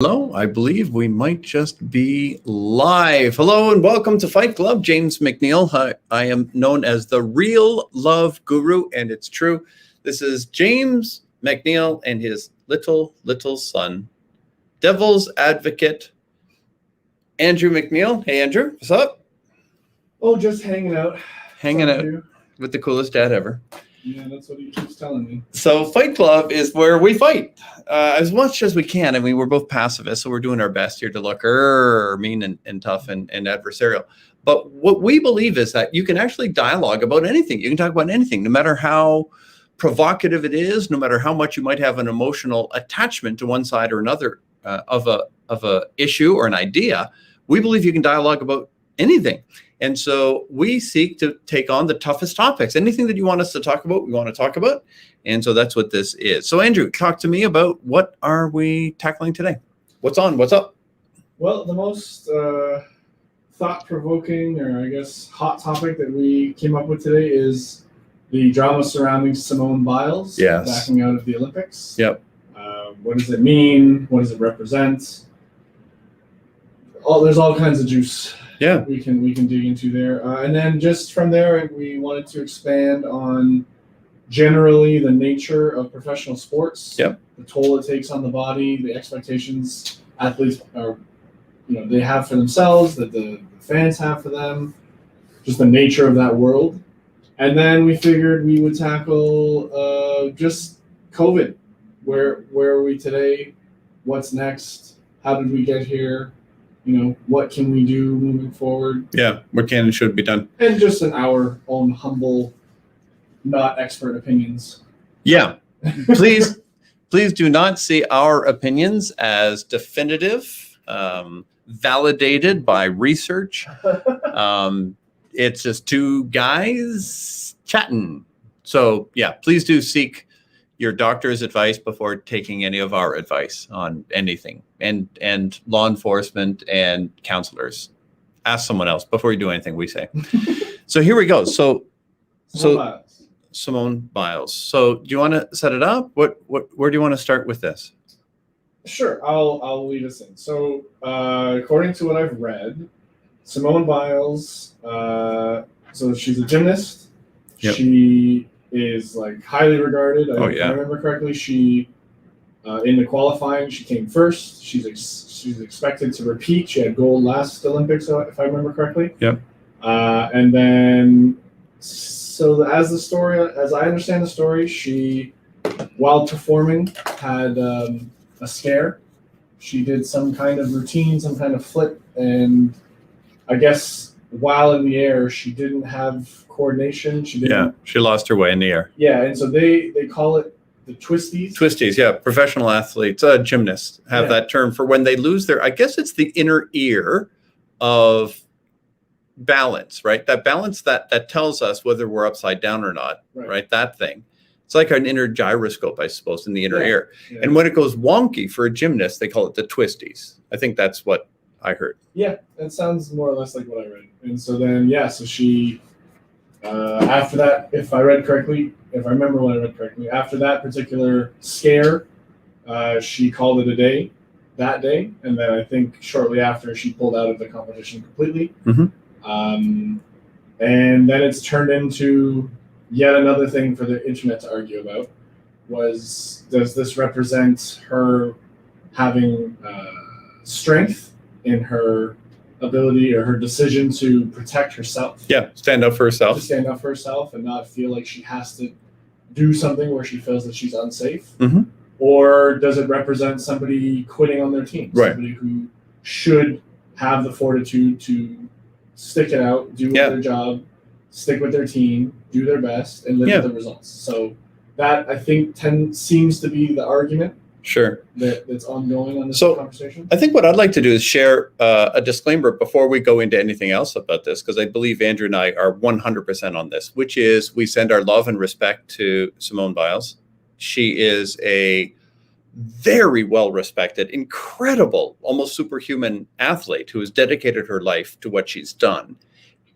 Hello, I believe we might just be live. Hello and welcome to Fight Club. James McNeil. I am known as the Real Love Guru, and it's true. This is James McNeil and his little son, Devil's Advocate, Andrew McNeil. Hey, Andrew, what's up? Oh, just hanging out. Hanging out with the coolest dad ever. Yeah, that's what he keeps telling me. So Fight Club is where we fight as much as we can. I mean, we're both pacifists, so we're doing our best here to look mean and tough and adversarial. But what we believe is that you can actually dialogue about anything. You can talk about anything, no matter how provocative it is, no matter how much you might have an emotional attachment to one side or another of a issue or an idea. We believe you can dialogue about anything. And so we seek to take on the toughest topics. Anything that you want us to talk about, we want to talk about. And so that's what this is. So Andrew, talk to me about what are we tackling today? What's on? What's up? Well, the most thought-provoking, or I guess hot topic that we came up with today is the drama surrounding Simone Biles backing out of the Olympics. Yep. What does it mean? What does it represent? There's all kinds of juice. Yeah, we can dig into there, and then just from there, we wanted to expand on generally the nature of professional sports. Yep. The toll it takes on the body, the expectations athletes they have for themselves, that the fans have for them, just the nature of that world. And then we figured we would tackle just COVID. Where are we today? What's next? How did we get here? What can we do moving forward? Yeah, what can and should be done. And just in our own humble, not expert opinions. Yeah, please do not see our opinions as definitive, validated by research. It's just two guys chatting. So yeah, please do seek your doctor's advice before taking any of our advice on anything, and law enforcement and counselors. Ask someone else before you do anything we say. So here we go. So Simone Biles. So do you want to set it up? Where do you want to start with this? Sure, I'll lead us in. So according to what I've read, Simone Biles, so she's a gymnast. Yep. She is highly regarded. If I remember correctly, she in the qualifying she came first. She's expected to repeat. She had gold last Olympics, if I remember correctly. Yep. And then, so as I understand the story, she, while performing, had a scare. She did some kind of routine, some kind of flip, and I guess while in the air, she didn't have coordination. She lost her way in the air. Yeah, and so they call it the twisties. Twisties, yeah. Professional athletes, gymnasts have that term for when they lose their, I guess it's the inner ear of balance, right? That balance that tells us whether we're upside down or not, right? That thing. It's like an inner gyroscope, I suppose, in the inner ear. Yeah. And when it goes wonky for a gymnast, they call it the twisties. I think that's what I heard. Yeah, that sounds more or less like what I read. And so then, so she, after that, if I remember what I read correctly, after that particular scare, she called it a day that day. And then I think shortly after she pulled out of the competition completely. Mm-hmm. And then it's turned into yet another thing for the internet to argue about does this represent her having strength in her ability or her decision to protect herself. Yeah, stand up for herself. To stand up for herself and not feel like she has to do something where she feels that she's unsafe. Mm-hmm. Or does it represent somebody quitting on their team? Right. Somebody who should have the fortitude to stick it out, do their job, stick with their team, do their best, and live with the results. So that, I think, seems to be the argument. Sure. That's ongoing on this conversation. I think what I'd like to do is share a disclaimer before we go into anything else about this, because I believe Andrew and I are 100% on this, which is we send our love and respect to Simone Biles. She is a very well-respected, incredible, almost superhuman athlete who has dedicated her life to what she's done.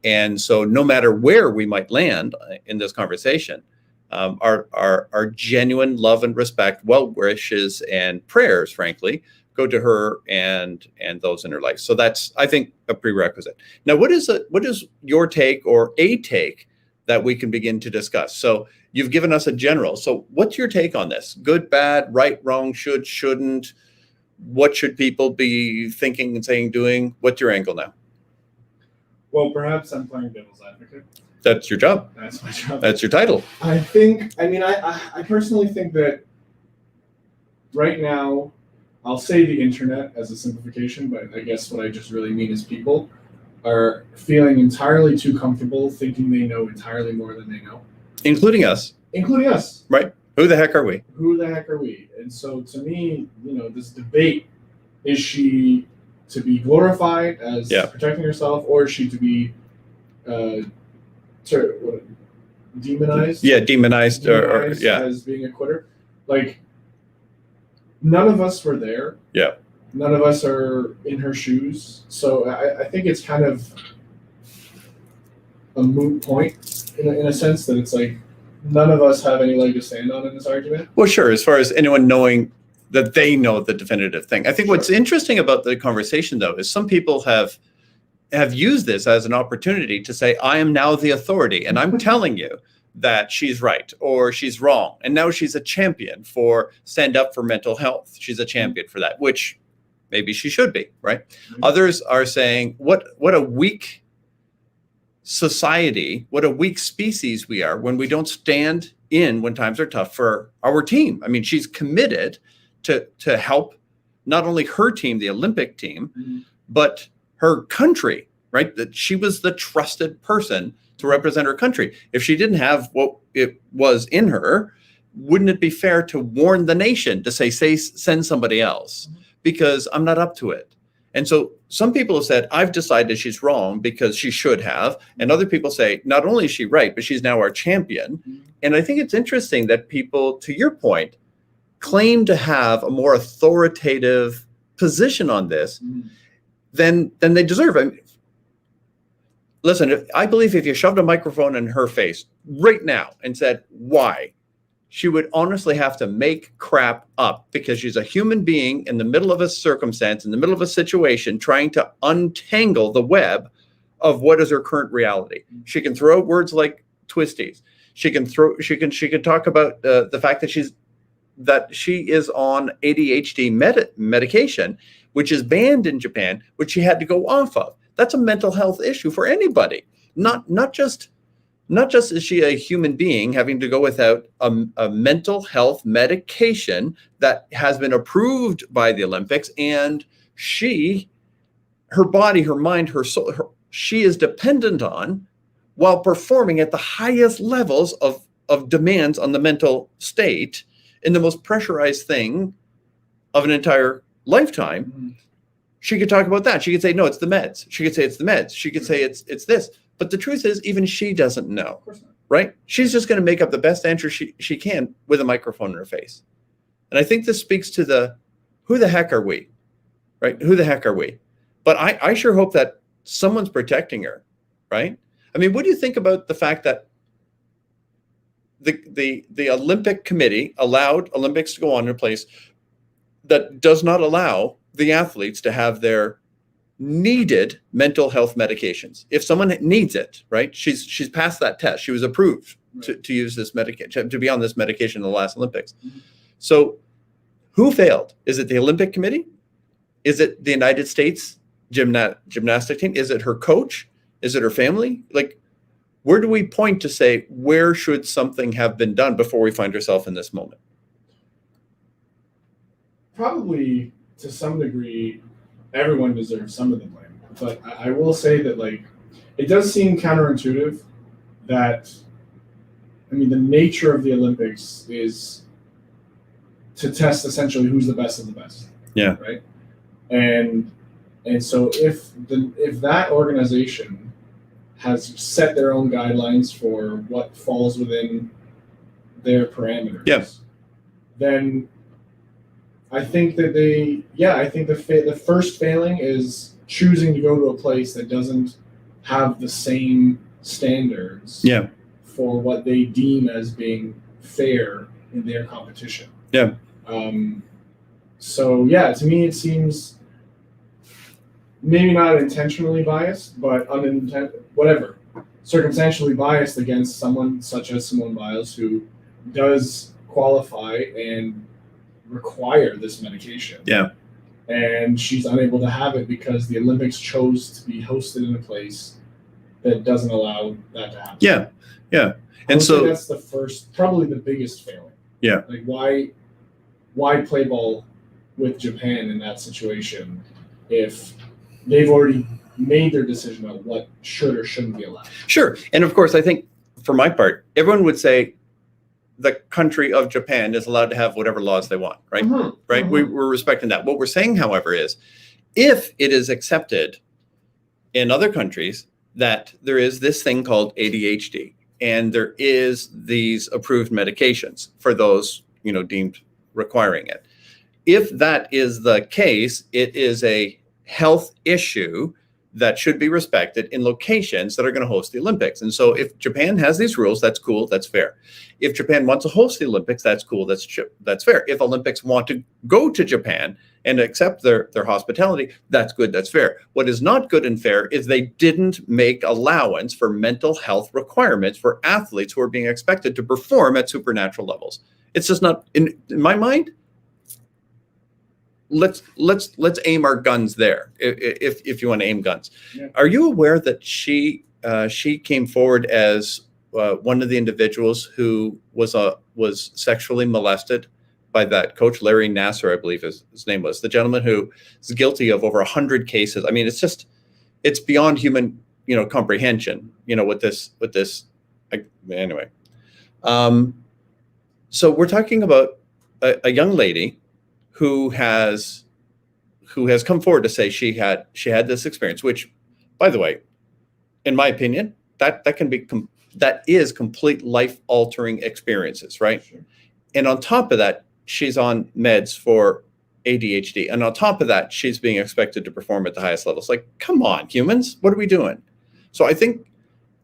And so no matter where we might land in this conversation, our genuine love and respect, well wishes and prayers, frankly, go to her and those in her life. So that's, I think, a prerequisite. Now, what is your take or a take that we can begin to discuss? So you've given us a general. So what's your take on this? Good, bad, right, wrong, should, shouldn't? What should people be thinking and saying, doing? What's your angle now? Well, perhaps I'm playing devil's advocate. That's your job. That's my job. That's your title. I personally think that right now, I'll say the internet as a simplification, but I guess what I just really mean is people are feeling entirely too comfortable thinking they know entirely more than they know. Including us. Including us. Right. Who the heck are we? Who the heck are we? And so to me, this debate, is she to be glorified as protecting herself, or is she to be demonized? Yeah, demonized or as being a quitter. Like, none of us were there. Yeah. None of us are in her shoes. So I think it's kind of a moot point in a sense that it's like none of us have any leg to stand on in this argument. Well, sure. As far as anyone knowing that they know the definitive thing. I think what's interesting about the conversation, though, is some people have used this as an opportunity to say, I am now the authority, and I'm telling you that she's right or she's wrong. And now she's a champion for stand up for mental health. She's a champion for that, which maybe she should be, right? Mm-hmm. Others are saying, what a weak society, what a weak species we are when we don't stand in when times are tough for our team. I mean, she's committed to help not only her team, the Olympic team, mm-hmm. but her country, right? That she was the trusted person to represent her country. If she didn't have what it was in her, wouldn't it be fair to warn the nation to say send somebody else, because I'm not up to it? And so some people have said, I've decided she's wrong because she should have. And other people say, not only is she right, but she's now our champion. Mm-hmm. And I think it's interesting that people, to your point, claim to have a more authoritative position on this mm-hmm. than they deserve. I mean, listen, I believe if you shoved a microphone in her face right now and said, why? She would honestly have to make crap up, because she's a human being in the middle of a circumstance, in the middle of a situation, trying to untangle the web of what is her current reality. She can throw out words like twisties. She can talk about the fact that she is on ADHD medication, which is banned in Japan, which she had to go off of. That's a mental health issue for anybody. Not just is she a human being having to go without a mental health medication that has been approved by the Olympics, and her body, her mind, her soul, she is dependent on while performing at the highest levels of demands on the mental state in the most pressurized thing of an entire lifetime. Mm-hmm. She could talk about that. She could say, no, it's the meds. She could say it's the meds. She could say it's this. But the truth is, even she doesn't know, of course not. Right? She's just going to make up the best answer she can with a microphone in her face. And I think this speaks to who the heck are we, right? Who the heck are we? But I sure hope that someone's protecting her, right? I mean, what do you think about the fact that the Olympic Committee allowed Olympics to go on in a place that does not allow the athletes to have their needed mental health medications? If someone needs it, right? She's passed that test. She was approved to use this medication, to be on this medication in the last Olympics. Mm-hmm. So who failed? Is it the Olympic Committee? Is it the United States gymnastic team? Is it her coach? Is it her family? Like, where do we point to say, where should something have been done before we find ourselves in this moment? Probably to some degree, everyone deserves some of the blame. But I will say that, like, it does seem counterintuitive that, I mean, the nature of the Olympics is to test essentially who's the best of the best. Yeah. Right. And so if that organization has set their own guidelines for what falls within their parameters, then I think that I think the first failing is choosing to go to a place that doesn't have the same standards for what they deem as being fair in their competition. Yeah. So yeah, to me it seems maybe not intentionally biased, but whatever, circumstantially biased against someone such as Simone Biles, who does qualify and require this medication. Yeah. And she's unable to have it because the Olympics chose to be hosted in a place that doesn't allow that to happen. Yeah. Yeah. I And would say so that's the first, probably the biggest failing. Yeah. Like why play ball with Japan in that situation if they've already made their decision on what should or shouldn't be allowed? sure. And of course, I think for my part, everyone would say the country of Japan is allowed to have whatever laws they want, right? Mhm. Right. Mhm. We're respecting that. What we're saying, however, is if it is accepted in other countries that there is this thing called ADHD and there is these approved medications for those, deemed requiring it. If that is the case, it is a health issue that should be respected in locations that are going to host the Olympics. And so if Japan has these rules, that's cool, that's fair. If Japan wants to host the Olympics, that's cool, that's fair. If Olympics want to go to Japan and accept their hospitality, that's good, that's fair. What is not good and fair is they didn't make allowance for mental health requirements for athletes who are being expected to perform at supernatural levels. It's just not, in my mind, let's aim our guns there if you want to aim guns. Yeah. Are you aware that she came forward as one of the individuals who was sexually molested by that coach, Larry Nasser, I believe his name was, the gentleman who is guilty of over 100 cases? I mean, it's beyond human comprehension with this anyway. So we're talking about a young lady who has come forward to say she had this experience, which, by the way, in my opinion, that is complete life altering experiences, right? Sure. And on top of that, she's on meds for ADHD, and on top of that, she's being expected to perform at the highest levels. Like, come on, humans, what are we doing? So I think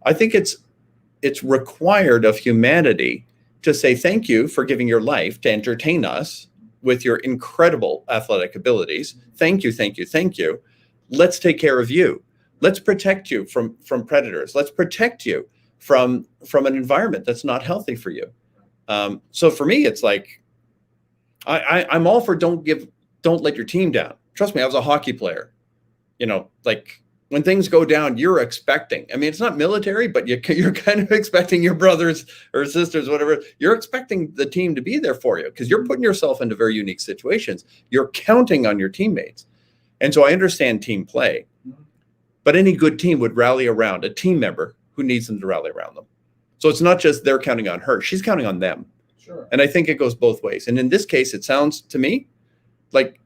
it's required of humanity to say thank you for giving your life to entertain us with your incredible athletic abilities. Thank you, thank you, thank you. Let's take care of you. Let's protect you from predators. Let's protect you from an environment that's not healthy for you. So for me, it's like, I'm all for don't let your team down. Trust me, I was a hockey player. Like when things go down, you're expecting. I mean, it's not military, but you're kind of expecting your brothers or sisters, whatever. You're expecting the team to be there for you because you're putting yourself into very unique situations. You're counting on your teammates. And so I understand team play, but any good team would rally around a team member who needs them to rally around them. So it's not just they're counting on her. She's counting on them. Sure. And I think it goes both ways. And in this case, it sounds to me like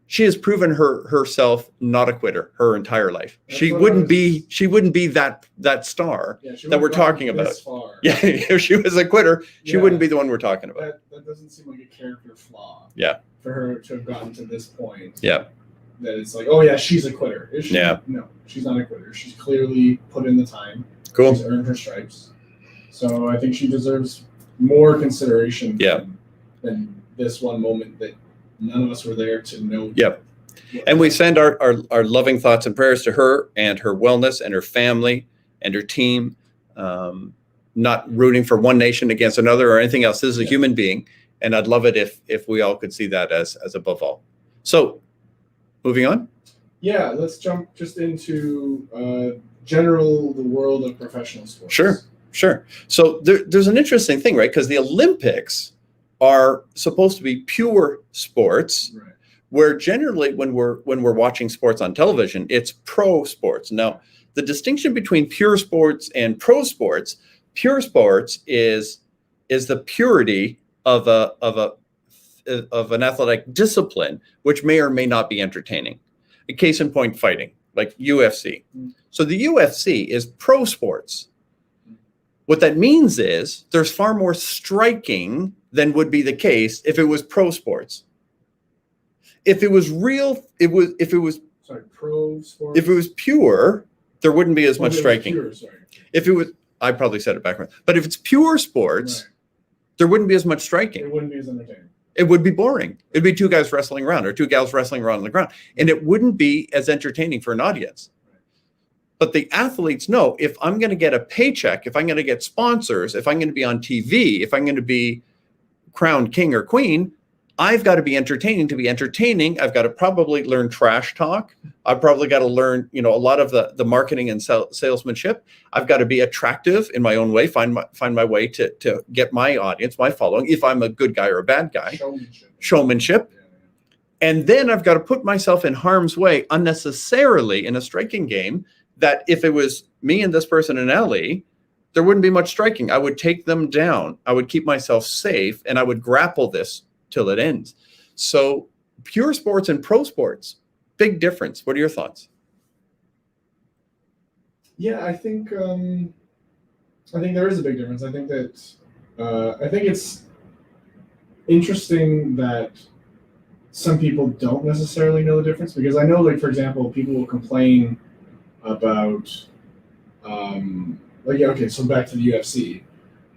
she has proven herself not a quitter her entire life. She wouldn't be that star that we're talking about. Yeah, if she was a quitter, she wouldn't be the one we're talking about. That doesn't seem like a character flaw. Yeah. For her to have gotten to this point. Yeah. That it's like, oh yeah, she's a quitter. Is she? Yeah. No, she's not a quitter. She's clearly put in the time. Cool. She's earned her stripes. So I think she deserves more consideration than this one moment that none of us were there to know. Yep. And we send our loving thoughts and prayers to her and her wellness and her family and her team, not rooting for one nation against another or anything else. This is a human being. And I'd love it if we all could see that as above all. So moving on. Yeah, let's jump just into the world of professional sports. Sure. So there's an interesting thing, right? Because the Olympics are supposed to be pure sports, Right. where generally when we're watching sports on television, it's pro sports. Now, the distinction between pure sports and pro sports, pure sports is the purity of an athletic discipline, which may or may not be entertaining. A case in point, fighting, like UFC. So the UFC is pro sports. What that means is there's far more striking than would be the case if it was pro sports. If it was pro sports. If it was pure, there wouldn't be as much striking. Pure, sorry. If it was, I probably said it backwards. But if it's pure sports, Right. there wouldn't be as much striking. It wouldn't be as entertaining. It would be boring. It'd be two guys wrestling around or two gals wrestling around on the ground, and it wouldn't be as entertaining for an audience. But the athletes know, if I'm going to get a paycheck, if I'm going to get sponsors, if I'm going to be on TV, if I'm going to be crowned king or queen, I've got to be entertaining. To be entertaining, I've got to probably learn trash talk. I've probably got to learn, a lot of the marketing and salesmanship. I've got to be attractive in my own way, find my way to get my audience, my following, if I'm a good guy or a bad guy. Showmanship. And then I've got to put myself in harm's way unnecessarily in a striking game, that if it was me and this person in Ellie, there wouldn't be much striking. I would take them down. I would keep myself safe, and I would grapple this till it ends. So pure sports and pro sports, big difference. What are your thoughts? Yeah, I think there is a big difference. I think it's interesting that some people don't necessarily know the difference, because I know, like, for example, people will complain about so back to the UFC.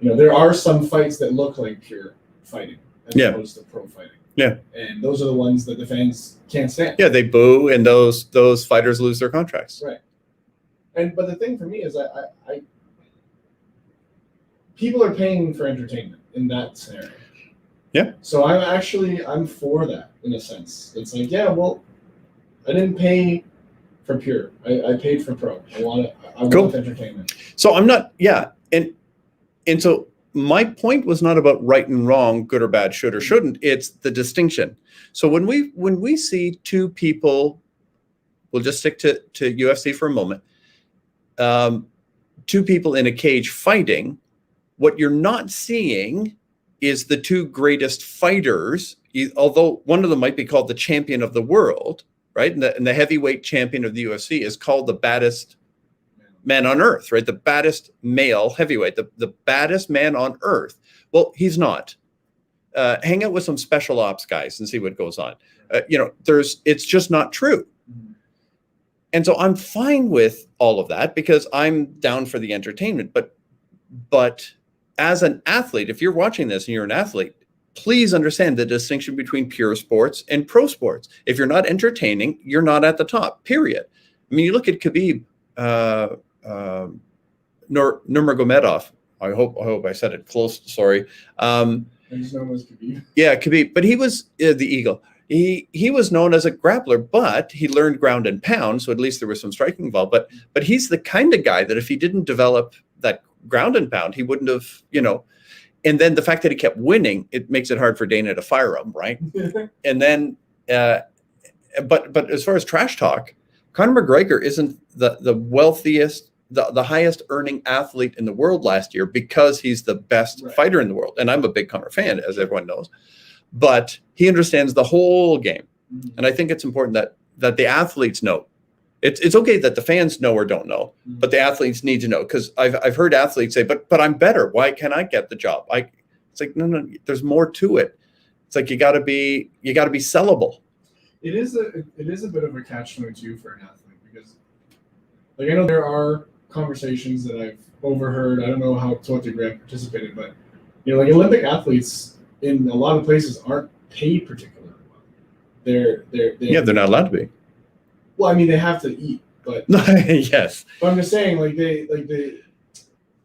There are some fights that look like pure fighting as opposed to pro fighting. Yeah. And those are the ones that the fans can't stand. Yeah, they boo, and those fighters lose their contracts. Right. But the thing for me is I people are paying for entertainment in that scenario. Yeah. So I'm for that in a sense. It's like, yeah, well, I didn't pay for pure. I paid for pro. I want entertainment. So I'm not, and so my point was not about right and wrong, good or bad, should or shouldn't. It's the distinction. So when we see two people, we'll just stick to UFC for a moment, two people in a cage fighting, what you're not seeing is the two greatest fighters, although one of them might be called the champion of the world, right? And the heavyweight champion of the UFC is called the baddest man on earth, right? The baddest male heavyweight, the baddest man on earth. Well, he's not. Hang out with some special ops guys and see what goes on. It's just not true. And so I'm fine with all of that, because I'm down for the entertainment. But as an athlete, if you're watching this and you're an athlete, please understand the distinction between pure sports and pro sports. If you're not entertaining, you're not at the top, period. I mean, you look at Khabib Nurmagomedov. I hope I said it close. Sorry. I just know him as Khabib. Yeah, Khabib. But he was the Eagle. He was known as a grappler, but he learned ground and pound, so at least there was some striking involved. But he's the kind of guy that if he didn't develop that ground and pound, he wouldn't have, And then the fact that he kept winning, it makes it hard for Dana to fire him, right? And then, but as far as trash talk, Conor McGregor isn't the wealthiest, the highest earning athlete in the world last year, because he's the best fighter in the world. And I'm a big Conor fan, as everyone knows. But he understands the whole game. And I think it's important that the athletes know. It's okay that the fans know or don't know, but the athletes need to know, because I've heard athletes say, but I'm better. Why can't I get the job? It's like, no, there's more to it. It's like you got to be sellable. It is a bit of a catch-22 for an athlete, because, like, I know there are conversations that I've overheard. I don't know to what degree I've participated, but like Olympic athletes in a lot of places aren't paid particularly well. They're not allowed to be. Well, I mean, they have to eat, but yes. But I'm just saying, it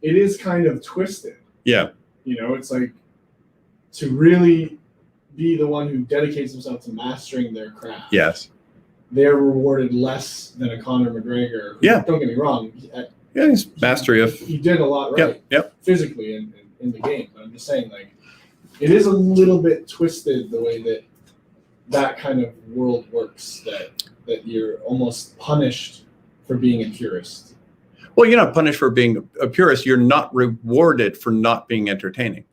is kind of twisted. Yeah. It's like, to really be the one who dedicates himself to mastering their craft. Yes. They're rewarded less than a Conor McGregor. Yeah. Don't get me wrong. He's mastery of. He did a lot right. Yep. Physically in the game, but I'm just saying, it is a little bit twisted the way that kind of world works, that you're almost punished for being a purist. Well, you're not punished for being a purist. You're not rewarded for not being entertaining.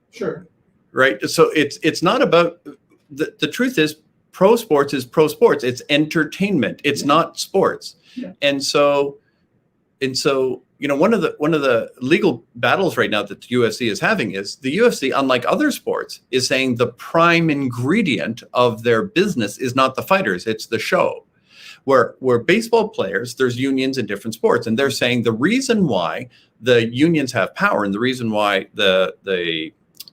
Sure. Right. So it's not about the truth is pro sports is pro sports. It's entertainment. It's not sports. Yeah. And so one of the legal battles right now that the UFC is having is the UFC, unlike other sports, is saying the prime ingredient of their business is not the fighters, it's the show. Where baseball players, there's unions in different sports, and they're saying the reason why the unions have power and the reason why the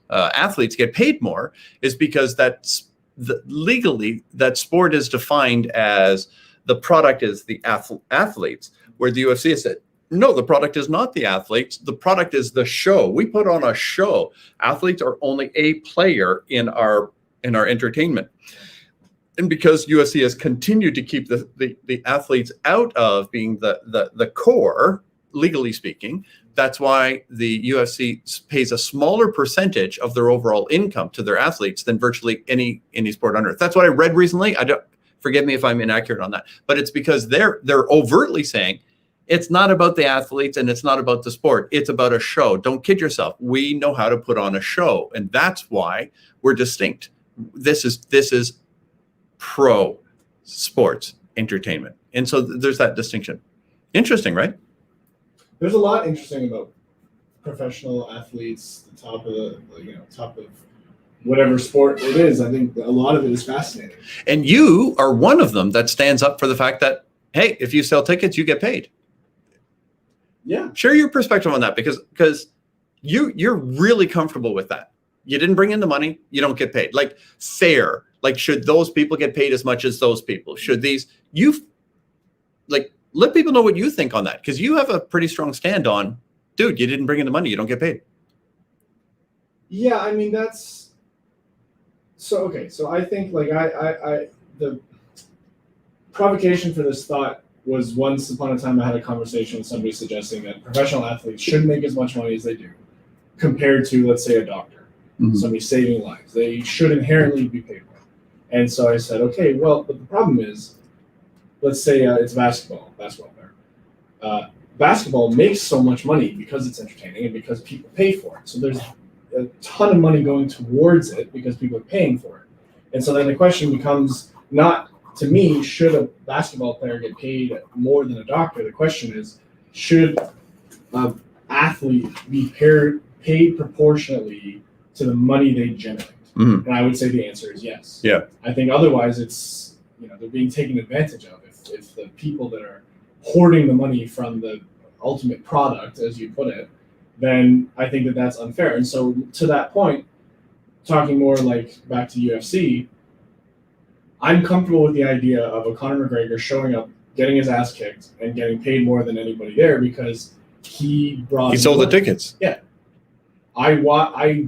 athletes get paid more is because legally that sport is defined as the product is the athletes, where the UFC has said, no, the product is not the athletes. The product is the show. We put on a show. Athletes are only a player in our entertainment. And because UFC has continued to keep the athletes out of being the core, legally speaking, that's why the UFC pays a smaller percentage of their overall income to their athletes than virtually any sport on earth. That's what I read recently. Forgive me if I'm inaccurate on that, but it's because they're overtly saying it's not about the athletes and it's not about the sport. It's about a show. Don't kid yourself. We know how to put on a show, and that's why we're distinct. This is pro sports entertainment, and so there's that distinction. Interesting, right? There's a lot interesting about professional athletes, the top of whatever sport it is. I think a lot of it is fascinating. And you are one of them that stands up for the fact that, hey, if you sell tickets, you get paid. Yeah. Share your perspective on that, because you're really comfortable with that. You didn't bring in the money, you don't get paid. Like, fair. Like, should those people get paid as much as those people? Should let people know what you think on that, because you have a pretty strong stand on, dude, you didn't bring in the money, you don't get paid. Yeah, I mean, that's so okay. So I think the provocation for this thought was, once upon a time I had a conversation with somebody suggesting that professional athletes should make as much money as they do compared to, let's say, a doctor, somebody saving lives. They should inherently be paid more. And so I said, okay, well, but the problem is, let's say it's basketball player. Basketball makes so much money because it's entertaining and because people pay for it. So there's a ton of money going towards it because people are paying for it. And so then the question becomes, not to me, should a basketball player get paid more than a doctor? The question is, should an athlete be paid proportionately to the money they generate? And I would say the answer is yes. Yeah. I think otherwise it's, they're being taken advantage of. If the people that are hoarding the money from the ultimate product, as you put it, then I think that that's unfair. And so to that point, talking more like back to UFC, I'm comfortable with the idea of a Conor McGregor showing up, getting his ass kicked, and getting paid more than anybody there because he sold the tickets. Yeah. I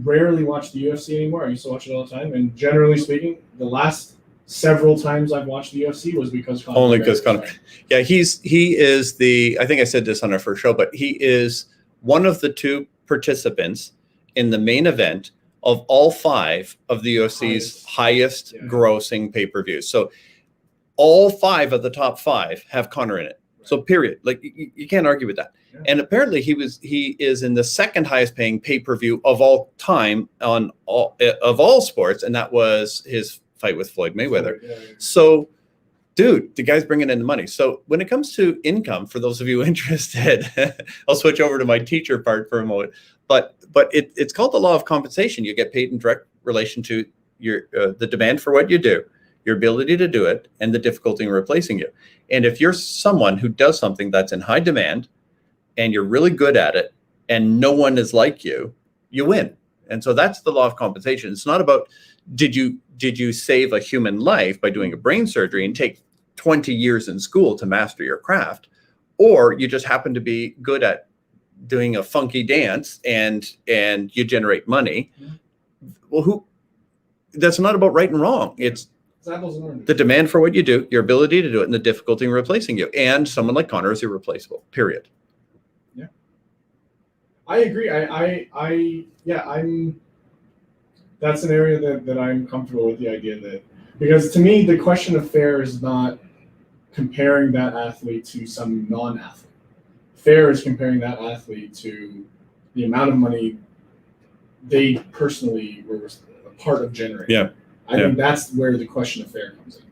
rarely watch the UFC anymore. I used to watch it all the time. And generally speaking, the last several times I've watched the UFC was because Conor. Only because Conor. Yeah, he is I think I said this on our first show, but he is one of the two participants in the main event of all 5 of the UFC's highest grossing pay-per-views. So all 5 of the top 5 have Conor in it. Right. So period. Like, you can't argue with that. Yeah. And apparently he is in the second highest paying pay-per-view of all time of all sports, and that was his fight with Floyd Mayweather. Yeah. So, dude, the guy's bringing in the money. So when it comes to income, for those of you interested, I'll switch over to my teacher part for a moment. But it's called the law of compensation. You get paid in direct relation to your the demand for what you do, your ability to do it, and the difficulty in replacing you. And if you're someone who does something that's in high demand and you're really good at it and no one is like you, you win. And so that's the law of compensation. It's not about did you save a human life by doing a brain surgery and take 20 years in school to master your craft, or you just happen to be good at doing a funky dance and you generate money. Well, that's not about right and wrong. It's the demand for what you do, your ability to do it, and the difficulty in replacing you. And someone like Conor is irreplaceable, period. Yeah. I agree. That's an area that I'm comfortable with, the idea that, because to me, the question of fair is not comparing that athlete to some non-athlete. Fair is comparing that athlete to the amount of money they personally were a part of generating. Yeah. I think that's where the question of fair comes in.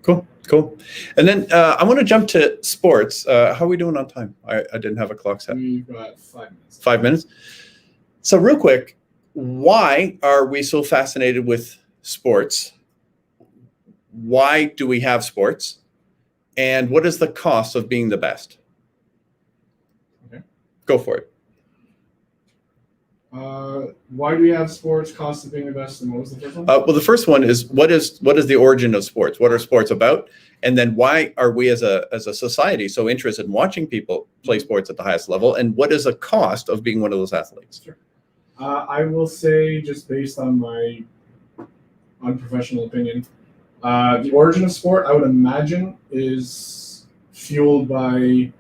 Cool. And then I want to jump to sports. How are we doing on time? I didn't have a clock set. We've got 5 minutes. 5 minutes. So real quick, why are we so fascinated with sports? Why do we have sports? And what is the cost of being the best? Okay. Go for it. Why do we have sports? Cost of being the best, and what was the first one? Well, the first one is what is the origin of sports? What are sports about? And then why are we as a society so interested in watching people play sports at the highest level? And what is the cost of being one of those athletes? Sure. I will say, just based on my unprofessional opinion, the origin of sport, I would imagine, is fueled by,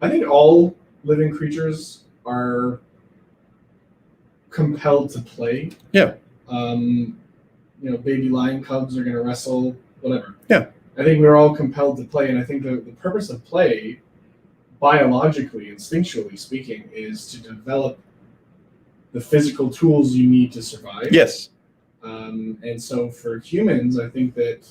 I think all living creatures are compelled to play. Yeah. Baby lion cubs are going to wrestle, whatever. Yeah. I think we're all compelled to play, and I think the purpose of play, biologically, instinctually speaking, is to develop the physical tools you need to survive. Yes. And so for humans, I think that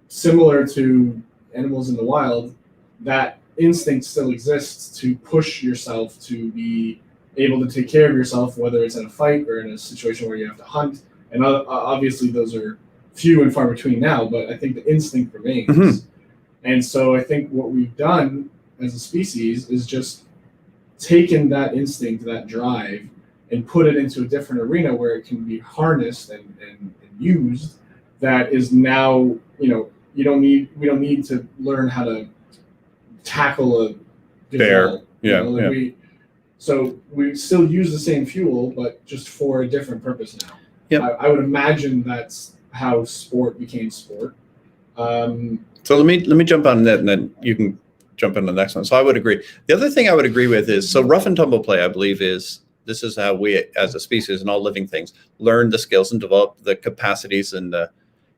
similar to animals in the wild, that instinct still exists to push yourself to be able to take care of yourself, whether it's in a fight or in a situation where you have to hunt. And obviously those are few and far between now, but I think the instinct remains. Mm-hmm. And so I think what we've done as a species is just taken that instinct, that drive, and put it into a different arena where it can be harnessed and used. That is now, we don't need to learn how to tackle a Bear. Yeah. So we still use the same fuel, but just for a different purpose now. Yep. I would imagine that's how sport became sport. So let me jump on that, and then you can jump in the next one. So I would agree. The other thing I would agree with is, so rough and tumble play, I believe, this is how we as a species and all living things learn the skills and develop the capacities and the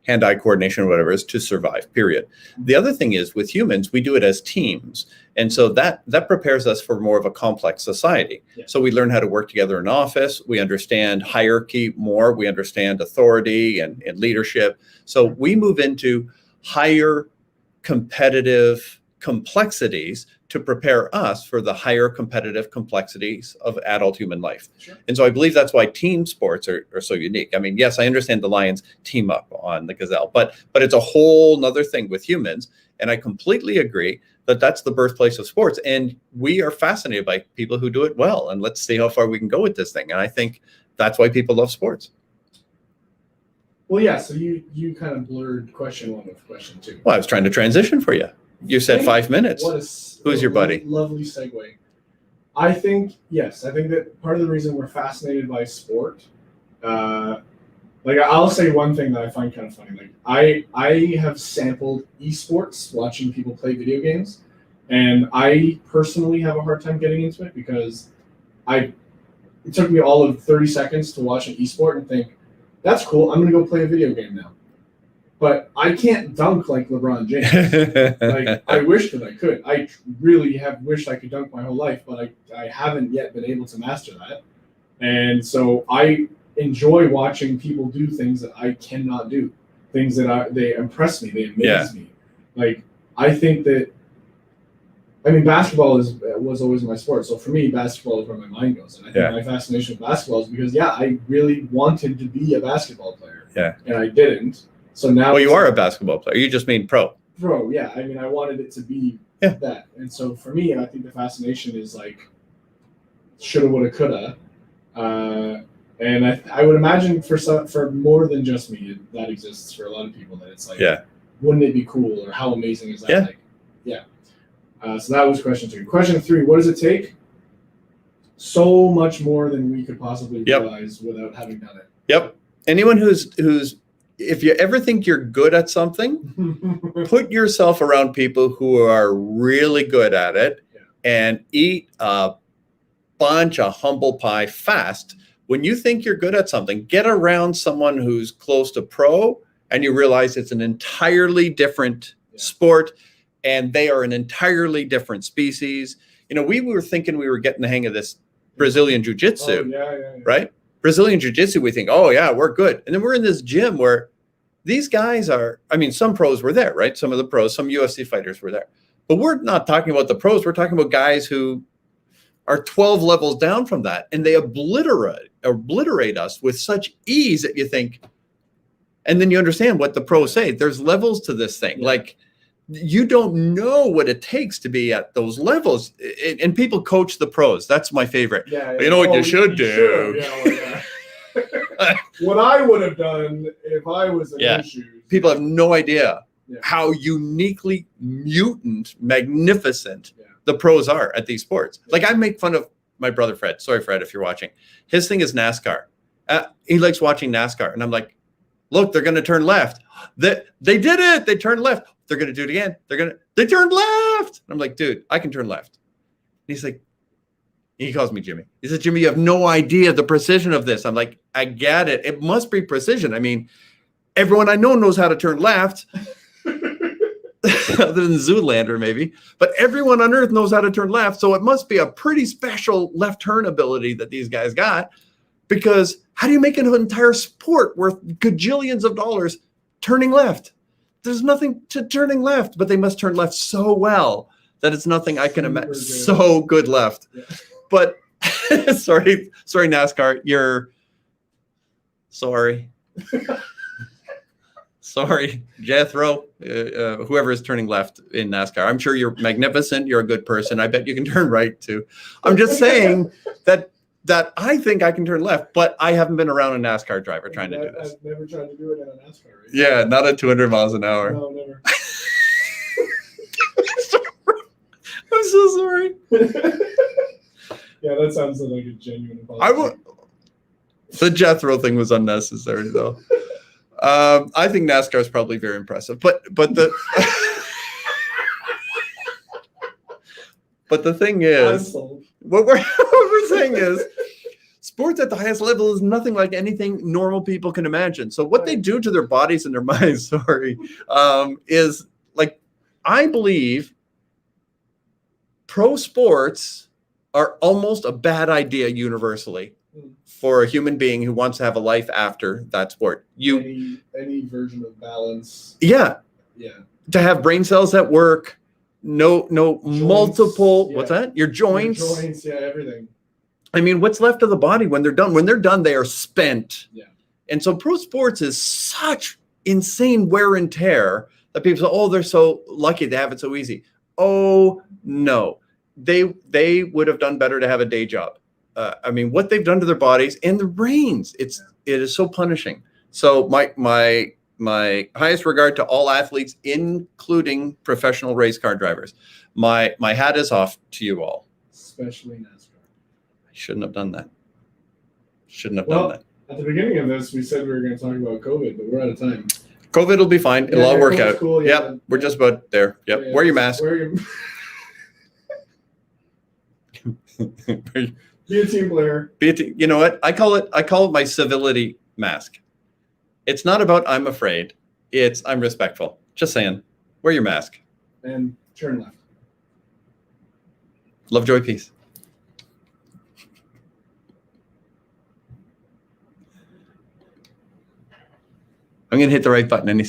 hand-eye coordination or whatever it is to survive, period. The other thing is with humans, we do it as teams. And so that prepares us for more of a complex society. Yeah. So we learn how to work together in office. We understand hierarchy more. We understand authority and leadership. So we move into higher competitive complexities to prepare us for the higher competitive complexities of adult human life. Sure. And so I believe that's why team sports are so unique. I mean, yes, I understand the Lions team up on the gazelle, but it's a whole nother thing with humans. And I completely agree that that's the birthplace of sports. And we are fascinated by people who do it well. And let's see how far we can go with this thing. And I think that's why people love sports. Well, yeah, so you kind of blurred question one with question two. Well, I was trying to transition for you. You said 5 minutes. Who's your buddy? Lovely segue. I think that part of the reason we're fascinated by sport, I'll say one thing that I find kind of funny. Like I have sampled esports, watching people play video games, and I personally have a hard time getting into it because it took me all of 30 seconds to watch an esport and think, that's cool, I'm gonna go play a video game now. But I can't dunk like LeBron James. Like, I wish that I could. I really have wished I could dunk my whole life, but I haven't yet been able to master that. And so I enjoy watching people do things that I cannot do. Things that they impress me, they amaze me. Like, I think that, basketball was always my sport. So for me, basketball is where my mind goes. And I think my fascination with basketball is because, I really wanted to be a basketball player. Yeah. And I didn't. So now, well, you are a basketball player. You just mean pro. Pro, yeah. I wanted it to be that. And so for me, I think the fascination is like shoulda, woulda, coulda. And I would imagine for more than just me, that exists for a lot of people. That it's like, wouldn't it be cool, or how amazing is that? So that was question 2. Question 3: what does it take? So much more than we could possibly realize without having done it. Yep. Anyone who's if you ever think you're good at something, put yourself around people who are really good at it and eat a bunch of humble pie fast. When you think you're good at something, get around someone who's close to pro and you realize it's an entirely different sport and they are an entirely different species. We were thinking we were getting the hang of this Brazilian jiu-jitsu, right? Brazilian jiu-jitsu, we think, oh yeah, we're good. And then we're in this gym where these guys are, some pros were there, right? Some of the pros, some UFC fighters were there. But we're not talking about the pros. We're talking about guys who are 12 levels down from that. And they obliterate us with such ease that you think, and then you understand what the pros say. There's levels to this thing. Like, you don't know what it takes to be at those levels. And people coach the pros. That's my favorite. Yeah, You know what you should you do. should've, yeah. What I would have done if I was in Yeah. his shoes. People have no idea Yeah. how uniquely mutant, magnificent Yeah. the pros are at these sports. Like I make fun of my brother Fred. Sorry, Fred, if you're watching. His thing is NASCAR. He likes watching NASCAR, and I'm like, look, they're going to turn left. They did it. They turned left. They're going to do it again. They turned left. I'm like, dude, I can turn left. He's like, he calls me Jimmy. He says, Jimmy, you have no idea the precision of this. I'm like, I get it. It must be precision. I mean, everyone I know knows how to turn left, other than Zoolander maybe. But everyone on Earth knows how to turn left. So it must be a pretty special left turn ability that these guys got. Because how do you make an entire sport worth gajillions of dollars turning left? There's nothing to turning left, but they must turn left so well that it's nothing I can imagine. So good left. Yeah. But sorry, NASCAR. You're sorry. Sorry, Jethro, whoever is turning left in NASCAR. I'm sure you're magnificent. You're a good person. I bet you can turn right too. I'm just saying that I think I can turn left, but I haven't been around a NASCAR driver trying to do this. I've never tried to do it in a NASCAR race. Yeah, not at 200 miles an hour. No, never. I'm so sorry. Yeah, that sounds like a genuine apology. The Jethro thing was unnecessary, though. I think NASCAR is probably very impressive, but the but the thing is, what we're saying is, sports at the highest level is nothing like anything normal people can imagine. So what they do to their bodies and their minds, is like, I believe pro sports are almost a bad idea universally for a human being who wants to have a life after that sport. Any version of balance. Yeah. Yeah. To have brain cells that work, no joints, multiple, what's that? Your joints. Your joints, yeah, everything. I mean, what's left of the body when they're done? When they're done, they are spent. Yeah. And so pro sports is such insane wear and tear that people say, oh, they're so lucky they have it so easy. Oh, no. They would have done better to have a day job. I mean, what they've done to their bodies and their brains, it is so punishing. So my highest regard to all athletes, including professional race car drivers. My hat is off to you all. Especially NASCAR. I shouldn't have done that. Done that. At the beginning of this, we said we were going to talk about COVID, but we're out of time. COVID will be fine. It'll all work out. Cool, yeah. Yep, we're just about there. Yep. Yeah, wear your mask. Be a team player. You know what? I call it my civility mask. It's not about I'm afraid. It's I'm respectful. Just saying. Wear your mask. And turn left. Love, joy, peace. I'm going to hit the right button any second.